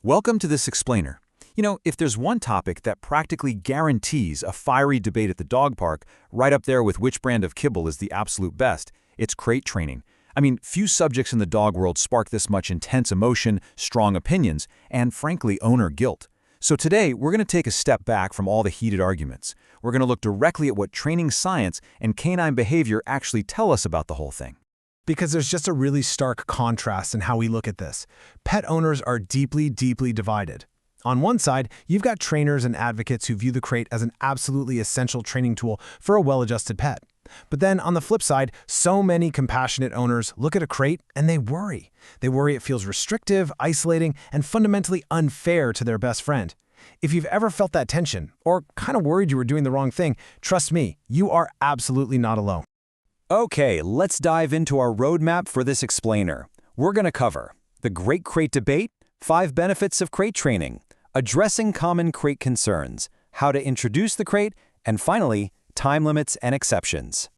Welcome to this explainer. If there's one topic that practically guarantees a fiery debate at the dog park, right up there with which brand of kibble is the absolute best, it's crate training. Few subjects in the dog world spark this much intense emotion, strong opinions, and frankly, owner guilt. So today, we're going to take a step back from all the heated arguments. We're going to look directly at what training science and canine behavior actually tell us about the whole thing. Because there's just a really stark contrast in how we look at this. Pet owners are deeply, deeply divided. On one side, you've got trainers and advocates who view the crate as an absolutely essential training tool for a well-adjusted pet. But then on the flip side, so many compassionate owners look at a crate and they worry. They worry it feels restrictive, isolating, and fundamentally unfair to their best friend. If you've ever felt that tension, or kind of worried you were doing the wrong thing, trust me, you are absolutely not alone. Okay, let's dive into our roadmap for this explainer. We're going to cover the Great Crate Debate, 5 benefits of crate training, addressing common crate concerns, how to introduce the crate, and finally, time limits and exceptions.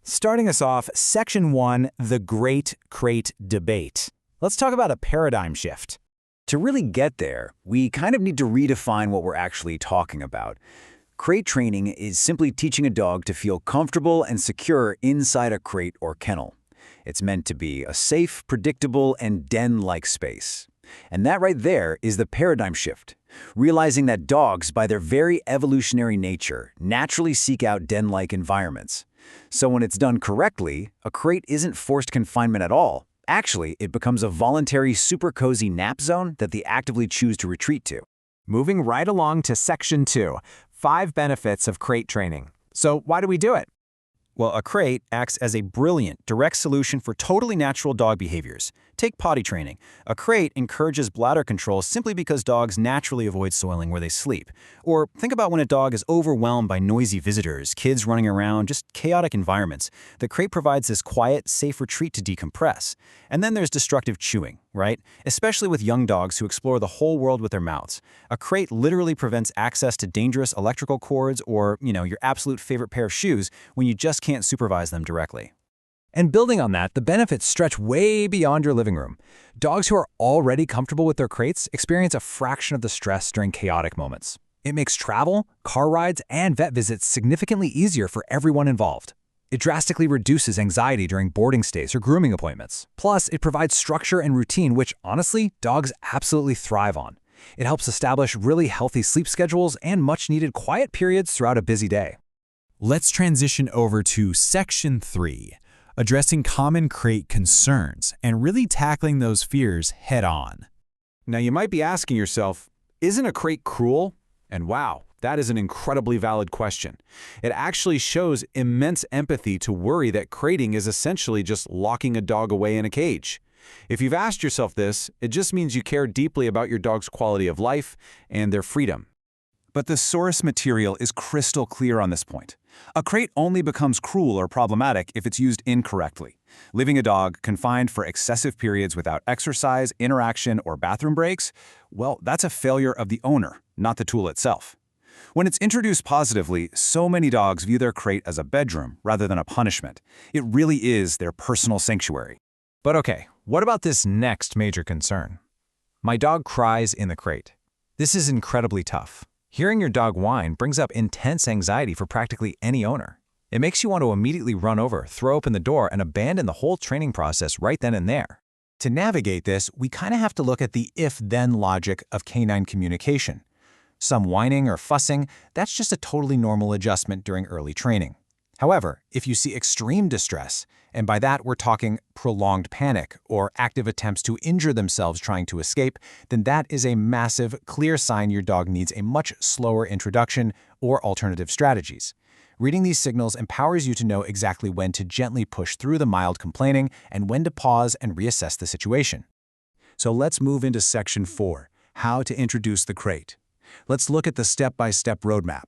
Starting us off, Section 1, the Great Crate Debate. Let's talk about a paradigm shift. To really get there, we kind of need to redefine what we're actually talking about. Crate training is simply teaching a dog to feel comfortable and secure inside a crate or kennel. It's meant to be a safe, predictable, and den-like space. And that right there is the paradigm shift, realizing that dogs, by their very evolutionary nature, naturally seek out den-like environments. So when it's done correctly, a crate isn't forced confinement at all. Actually, it becomes a voluntary, super cozy nap zone that they actively choose to retreat to. Moving right along to Section 2, 5 benefits of crate training. So why do we do it? Well, a crate acts as a brilliant, direct solution for totally natural dog behaviors. Take potty training. A crate encourages bladder control simply because dogs naturally avoid soiling where they sleep. Or think about when a dog is overwhelmed by noisy visitors, kids running around, just chaotic environments. The crate provides this quiet, safe retreat to decompress. And then there's destructive chewing, right? Especially with young dogs who explore the whole world with their mouths. A crate literally prevents access to dangerous electrical cords or, your absolute favorite pair of shoes when you just can't supervise them directly. And building on that, the benefits stretch way beyond your living room. Dogs who are already comfortable with their crates experience a fraction of the stress during chaotic moments. It makes travel, car rides, and vet visits significantly easier for everyone involved. It drastically reduces anxiety during boarding stays or grooming appointments. Plus, it provides structure and routine, which, honestly, dogs absolutely thrive on. It helps establish really healthy sleep schedules and much-needed quiet periods throughout a busy day. Let's transition over to Section 3, addressing common crate concerns and really tackling those fears head-on. Now, you might be asking yourself, isn't a crate cruel? And wow, that is an incredibly valid question. It actually shows immense empathy to worry that crating is essentially just locking a dog away in a cage. If you've asked yourself this, it just means you care deeply about your dog's quality of life and their freedom. But the source material is crystal clear on this point. A crate only becomes cruel or problematic if it's used incorrectly. Leaving a dog confined for excessive periods without exercise, interaction, or bathroom breaks, well, that's a failure of the owner, not the tool itself. When it's introduced positively, so many dogs view their crate as a bedroom rather than a punishment. It really is their personal sanctuary. But okay, what about this next major concern? My dog cries in the crate. This is incredibly tough. Hearing your dog whine brings up intense anxiety for practically any owner. It makes you want to immediately run over, throw open the door, and abandon the whole training process right then and there. To navigate this, we kind of have to look at the if-then logic of canine communication. Some whining or fussing, that's just a totally normal adjustment during early training. However, if you see extreme distress, and by that we're talking prolonged panic or active attempts to injure themselves trying to escape, then that is a massive, clear sign your dog needs a much slower introduction or alternative strategies. Reading these signals empowers you to know exactly when to gently push through the mild complaining and when to pause and reassess the situation. So let's move into Section 4, how to introduce the crate. Let's look at the step-by-step roadmap.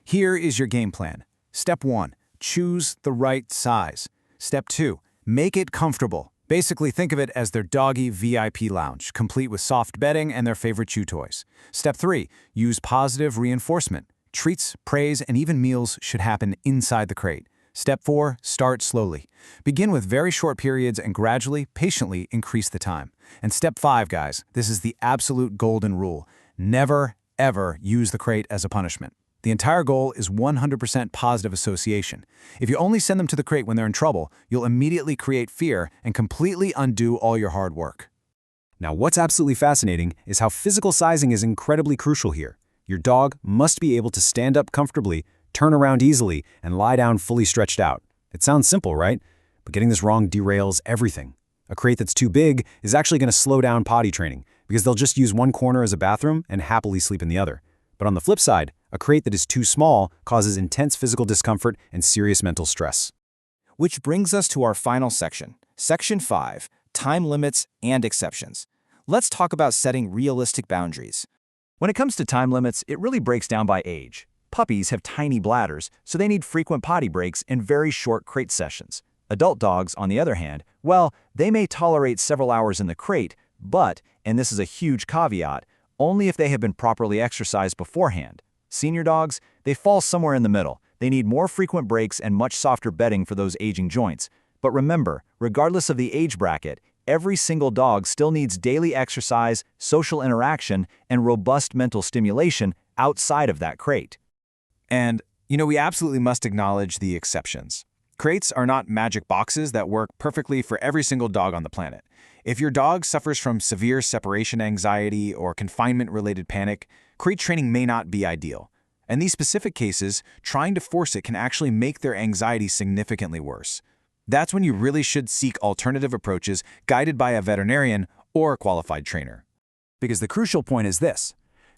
Here is your game plan. Step 1, choose the right size. Step 2, make it comfortable. Basically, think of it as their doggy VIP lounge, complete with soft bedding and their favorite chew toys. Step 3, use positive reinforcement. Treats, praise, and even meals should happen inside the crate. Step 4, start slowly. Begin with very short periods and gradually, patiently increase the time. And step 5, guys, this is the absolute golden rule. Never, ever use the crate as a punishment. The entire goal is 100% positive association. If you only send them to the crate when they're in trouble, you'll immediately create fear and completely undo all your hard work. Now, what's absolutely fascinating is how physical sizing is incredibly crucial here. Your dog must be able to stand up comfortably, turn around easily, and lie down fully stretched out. It sounds simple, right? But getting this wrong derails everything. A crate that's too big is actually going to slow down potty training because they'll just use one corner as a bathroom and happily sleep in the other. But on the flip side, a crate that is too small causes intense physical discomfort and serious mental stress. Which brings us to our final section, Section 5, Time Limits and Exceptions. Let's talk about setting realistic boundaries. When it comes to time limits, it really breaks down by age. Puppies have tiny bladders, so they need frequent potty breaks and very short crate sessions. Adult dogs, on the other hand, well, they may tolerate several hours in the crate, but, and this is a huge caveat, only if they have been properly exercised beforehand. Senior dogs, they fall somewhere in the middle. They need more frequent breaks and much softer bedding for those aging joints. But remember, regardless of the age bracket, every single dog still needs daily exercise, social interaction, and robust mental stimulation outside of that crate. And, we absolutely must acknowledge the exceptions. Crates are not magic boxes that work perfectly for every single dog on the planet. If your dog suffers from severe separation anxiety or confinement-related panic, crate training may not be ideal. In these specific cases, trying to force it can actually make their anxiety significantly worse. That's when you really should seek alternative approaches guided by a veterinarian or a qualified trainer. Because the crucial point is this: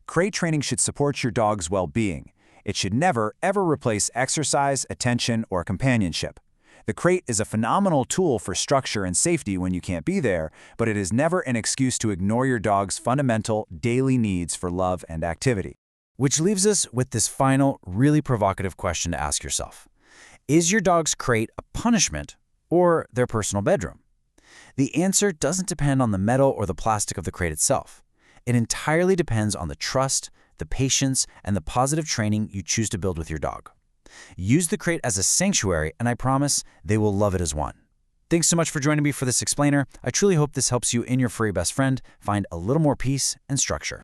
crate training should support your dog's well-being. It should never, ever replace exercise, attention, or companionship. The crate is a phenomenal tool for structure and safety when you can't be there, but it is never an excuse to ignore your dog's fundamental daily needs for love and activity. Which leaves us with this final, really provocative question to ask yourself. Is your dog's crate a punishment or their personal bedroom? The answer doesn't depend on the metal or the plastic of the crate itself. It entirely depends on the trust, the patience, and the positive training you choose to build with your dog. Use the crate as a sanctuary, and I promise they will love it as one. Thanks so much for joining me for this explainer. I truly hope this helps you and your furry best friend find a little more peace and structure.